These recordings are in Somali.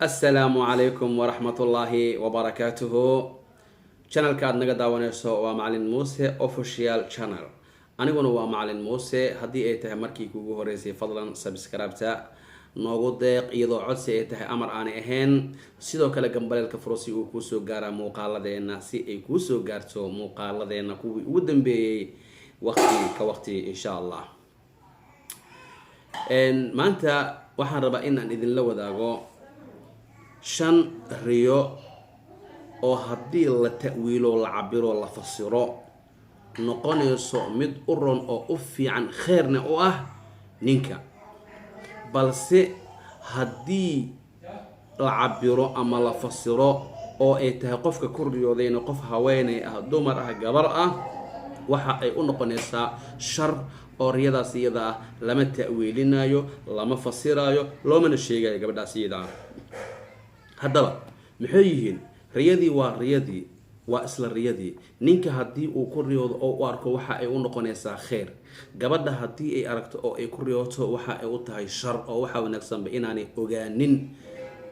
السلام عليكم ورحمة الله وبركاته. channel kaad naga daawanayso waa Macalin Muuse official channel. Aniguna waa Macalin Muuse. Haddii ay tahay markii kuugu horeysay fadlan subscribe-ta noogu deeq iyadoo codsi ay tahay amar aan ahayn. Sidoo kale gambaleelka furo si uu kuu soo gaaro muuqaaladeena si ay kuu soo gaarto muuqaaladeena kuwii ugu dambeeyay waqti insha Allah. maanta waxaan rabaa in aan idinla wadaago 5 riyo oo haddii la ta'wiilo la cabiro la fasiro noqonayso mid u ron oo u fiican khayrna u ah ninka, balse haddii la cabiro ama la fasiro oo ay tahay qofka ku riyoodayna qof haweeney ah, dumar ah, gabar ah, waxa ay u noqonaysaa shar oo riyadaas iyada ah lama ta'wiilinayo, lama fasirayo, loomana sheegayo gabadhaas iyada ah. haddaba maxay yihiin riyadii? waa isla riyadii. ninka haddii uu ku riyoodo oo u arko waxa ay u noqonaysaa khayr, gabadha haddii ay aragto oo ay ku riyooto waxa ay u tahay shar oo waxa wanaagsanba inaanay ogaanin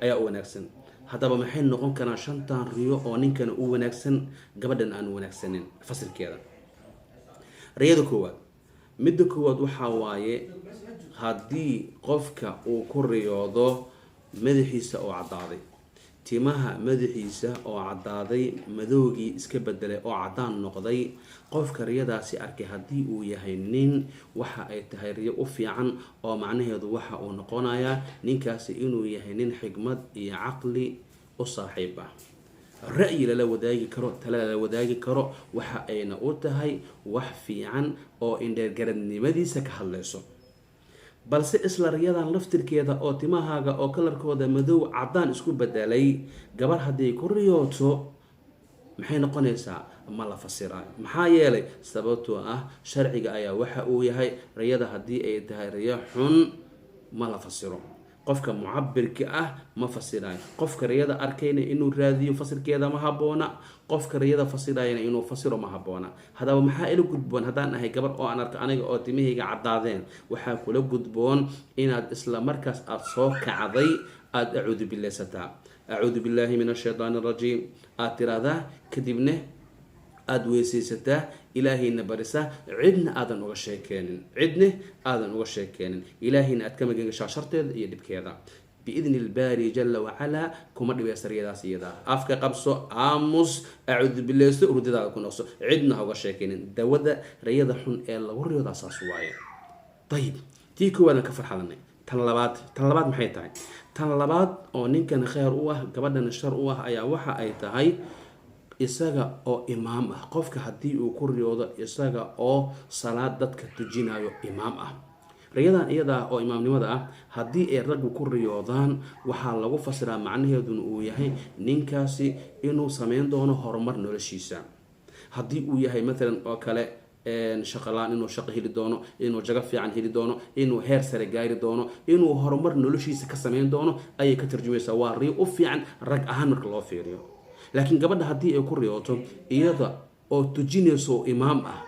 ayaa u wanaagsan. haddaba maxay noqon karaan 5 riyo oo ninkana u wanaagsan gabadhan aan wanaagsanin? fasilkeeda riyada koowaad, midda koowaad waxaa waaye haddii qofka uu ku riyoodo madaxiisa oo caddaaday, timaha madaxiisa oo caddaaday, madowgii iska bedelay oo caddaan noqday, qofka riyadaasi arkay haddii uu yahay nin, waxa ay tahay riyo u fiican oo macnaheedu waxa uu noqonayaa ninkaasi inuu yahay nin xigmad iyo caqli u saaxiib ah, ra'yi lala wadaagi karo, tala lala wadaagi karo, waxa ayna u tahay wax fiican oo indheergaradnimadiisa ka hadlayso. balse isla riyadan laftirkeeda oo timahaaga oo kalarkooda madow caddaan isku bedelay, gabar haddii ku riyooto maxay noqonaysaa? ma la fasiraayo. maxaa yeelay? sababtoo ah sharciga ayaa waxa uu yahay riyada haddii ay tahay riyo xun ma la fasiro. qofka mucabirka ah ma fasiraayo. qofka riyada arkayna inuu raadiyo fasirkeeda ma habboona, qofka riyada fasirayna inuu fasiro ma habboona. haddaba maxaa ila gudboon haddaan ahay gabar oo aan arko aniga oo timahayga caddaadeen? waxaa kula gudboon inaad isla markaas aad soo kacday aad acuudu billaysataa, acuudu billaahi min ashaytaani rajiim aad tiraahdaa, kadibna aada weysaysataa, ilaahayna barisa, cidna aadan uga sheekeenin, ilaahayna aad ka magangashaa sharteeda iyo dhibkeeda biidni ilbaari jalla wacalaa. kuma dhibaysa riyadaas iyada, afka qabso, aamus, acuudu billayso, hurdadaada ku noqso, cidna ha uga sheekeenin. dawada riyada xun ee lagu riyoodaa saas waaye. ayib, tii koowaadaan ka farxadanay. tan labaad maxay tahay? tan labaad oo ninkan khayr u ah gabadhana shar u ah ayaa waxa ay tahay isaga oo imaam ah. qofka haddii uu ku riyoodo isaga oo salaad dadka tujinayo imaam ah, riyadan iyada oo imaamnimada ah haddii ay raggu ku riyoodaan waxaa lagu fasiraa macnaheeduna uu yahay ninkaasi inuu sameyn doono horumar noloshiisa. haddii uu yahay maalan oo kale shaqalaan, inuu shaqo heli doono, inuu jago fiican heli doono, inuu heer sare gaari doono, inuu horumar noloshiisa ka sameyn doono ayay ka tarjumaysaa. waa riyo u fiican rag ahaan marka loo fiiriyo. laakiin gabadha haddii ay ku riyooto iyada oo tujinayso imaam ah,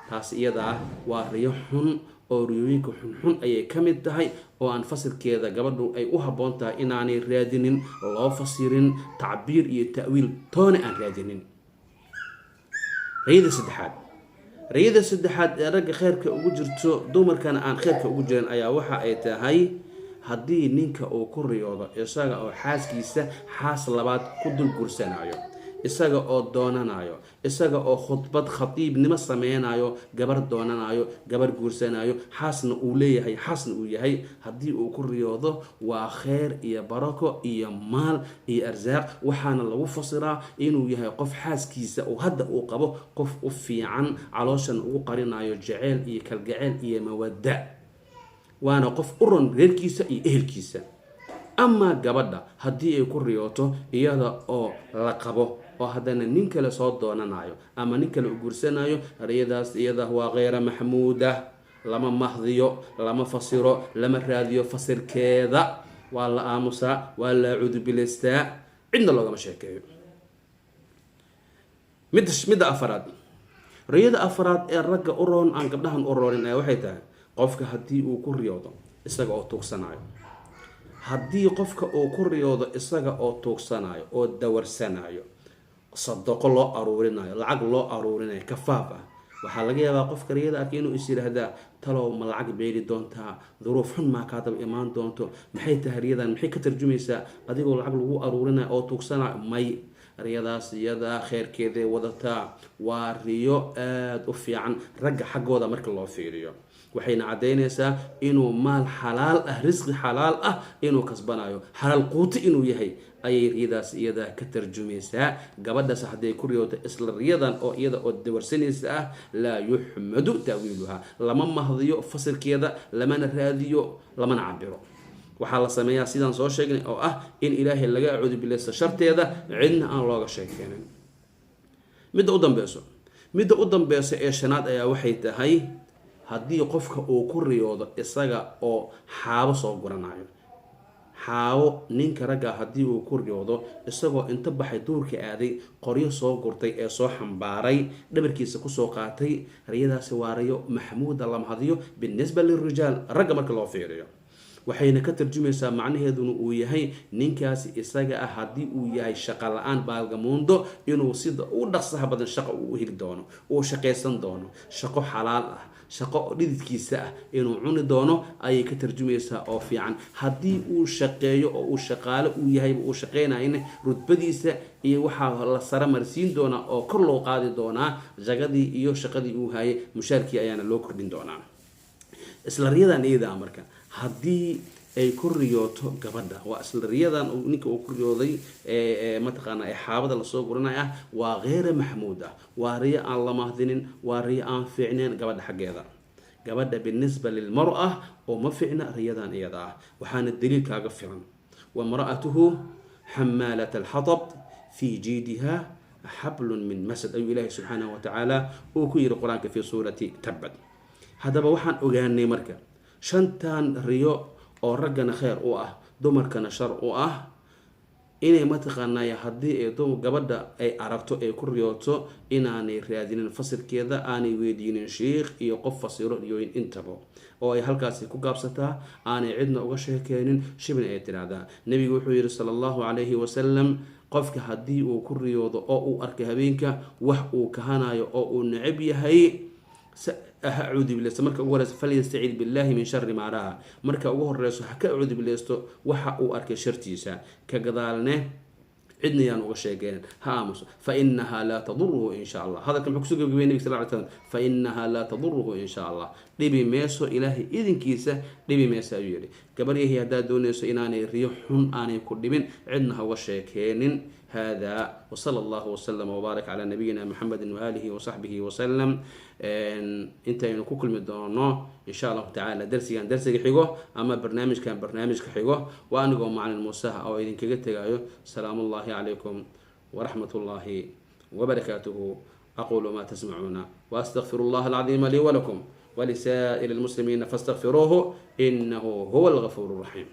taas iyada ah waa riyo xun oo riyooyinka xunxun ayay ka mid tahay oo aan fasirkeeda gabadhu ay u habboon tahay inaanay raadinin, loo fasirin, tacbiir iyo ta'wiil toona aan raadinin. riyada saddexaad ee ragga khayrka ugu jirto dumarkana aan khayrka ugu jirin ayaa waxa ay tahay haddii ninka uu ku riyoodo isaga oo xaaskiisa xaas labaad ku dul guursanayo, isaga oo doonanayo, isaga oo khatiibnimo sameynayo, gabar doonanayo, gabar guursanayo, xaasna uu leeyahay, xaasna uu yahay. haddii uu ku riyoodo waa khayr iyo barako iyo maal iyo arsaaq. waxaana lagu fasiraa inuu yahay qof xaaskiisa uu hadda uu qabo qof u fiican, calooshana ugu qarinayo jaceyl iyo kalgaceyl iyo mawadda, waana qof u ron reerkiisa iyo ehelkiisa. ama gabadha haddii ay ku riyooto iyada oo la qabo oo haddana nin kale soo doonanayo ama nin kale u guursanayo, riyadaas iyada waa khayra maxmuuda, lama mahdiyo, lama fasiro, lama raadiyo fasirkeeda, waa la aamusaa, waa la acuudu bilaystaa, cidna loogama sheekeeyo. midda afaraad, riyada afaraad ee ragga u roon aan gabdhahan u roonin ayaa waxay tahay qofka haddii uu ku riyoodo isaga oo tuugsanayo, haddii qofka uu ku riyoodo isaga oo tuugsanayo oo dawarsanayo sadaqo loo aruurinayo lacag loo aruurinayo kafaaf ah waxaa laga yaabaa qofka riyada arkay inuu is yidhaahdaa talow ma lacag beeli doontaa duruuf xun maa kaa daba imaan doonto maxay tahay riyadan maxay ka tarjumaysaa adigoo lacag lagu aruurinayo oo tuugsanayo may riyadaas iyadaa kheyrkeeday wadataa waa riyo aada u fiican ragga xaggooda marka loo fiiriyo waxayna caddaynaysaa inuu maal xalaal ah risqi xalaal ah inuu kasbanayo xalaal quuti inuu yahay ayay riyadaas iyadaa ka tarjumaysaa gabadhaas hadday ku riyooto isla riyadan oo iyada oo dawarsanaysa ah laa yuxmadu taawiiluha lama mahdiyo fasilkeeda lamana raadiyo lamana cabiro waxaa la sameeyaa sidaan soo sheegnay oo ah in ilaahay laga acuudu bilaysto sharteeda cidna aan looga sheekeenin midda u dambeyso ee shanaad ayaa waxay tahay haddii qofka uu ku riyoodo isaga oo xaabo soo guranayo xaabo ninka ragga haddii uu ku riyoodo isagoo inta baxay duurka aaday qoryo soo gurtay ee soo xambaaray dhabarkiisa kusoo qaatay riyadaasi waa riyo maxmuuda la mahadiyo binisba lirijaal ragga marka loo fiiriyo waxayna ka tarjumaysaa macnaheeduna uu yahay ninkaasi isaga ah haddii uu yahay shaqo la-aan baalgamuundo inuu sida u dhaqsaha badan shaqo uu heli doono uu shaqaysan doono shaqo xalaal ah shaqo dhididkiisa ah inuu cuni doono ayay ka tarjumaysaa oo fiican haddii uu shaqeeyo oo uu shaqaale uu yahayba uu shaqaynayna rudbadiisa iyo waxaa la sara marsiin doonaa oo kor loo qaadi doonaa jagadii iyo shaqadii uu hayay mushaarkii ayaana loo kordhin doonaa isla riyadan iyadaa marka haddii ay ku riyooto gabadha waa isla riyadan ninka uu ku riyooday mataqaana xaabada lasoo guranay ah waa keyra maxmuud ah waa riyo aan la mahdinin waa riyo aan fiicneen gabadha xaggeeda gabadha binisba lilmar-a oo ma fiicna riyadan iyada ah waxaana daliil kaaga filan wamra'atuhu xamaalat alxatab fii jiidiha xablun min masad ayuu ilaahi subxaanahu watacaala uu ku yiri qur-aanka fii suurati tabad haddaba waxaan ogaanay marka shantan riyo oo raggana kheyr u ah dumarkana shar u ah inay mataqaanay haddii ay gabadha ay aragto ay ku riyooto inaanay raadinin fasilkeeda aanay weydiinin sheikh iyo qof fasiro riyooyin intaba oo ay halkaasi ku gaabsataa aanay cidna uga sheekeenin shibna ay tiraahdaa nebigu wuxuu yihi sala allahu calayhi wasalam qofka haddii uu ku riyoodo oo uu arkay habeenka wax uu kahanayo oo uu necab yahay acuudu bileysto marka ugu horeyso falyastacid billahi min shari maa raa marka ugu horeyso ha ka acuudu bileysto waxa uu arkay shartiisa ka gadaalne cidna yaan uga sheegeen ha aamuso fainaha laa taduruhu in sha allah hadalkan muxuu kusoo gabagabay nabig sal ly slam fainaha laa taduruhu in sha allah dhibi meeso ilaahay idinkiisa dhibi meesa ayuu yihi gabaryahi haddaad doonayso inaanay riyo xun aanay ku dhibin cidna ha uga sheekeenin هذا وصلى الله وسلم وبارك على نبينا محمد وآله وصحبه وسلم انت كل مدونو ان شاء الله تعالى درسي حيغو اما برنامج كان برنامج حيغو وانا مع الموسى او اذن كغا تغايو سلام الله عليكم ورحمة الله وبركاته اقول ما تسمعون واستغفر الله العظيم لي ولكم ولسائر المسلمين فاستغفروه انه هو الغفور الرحيم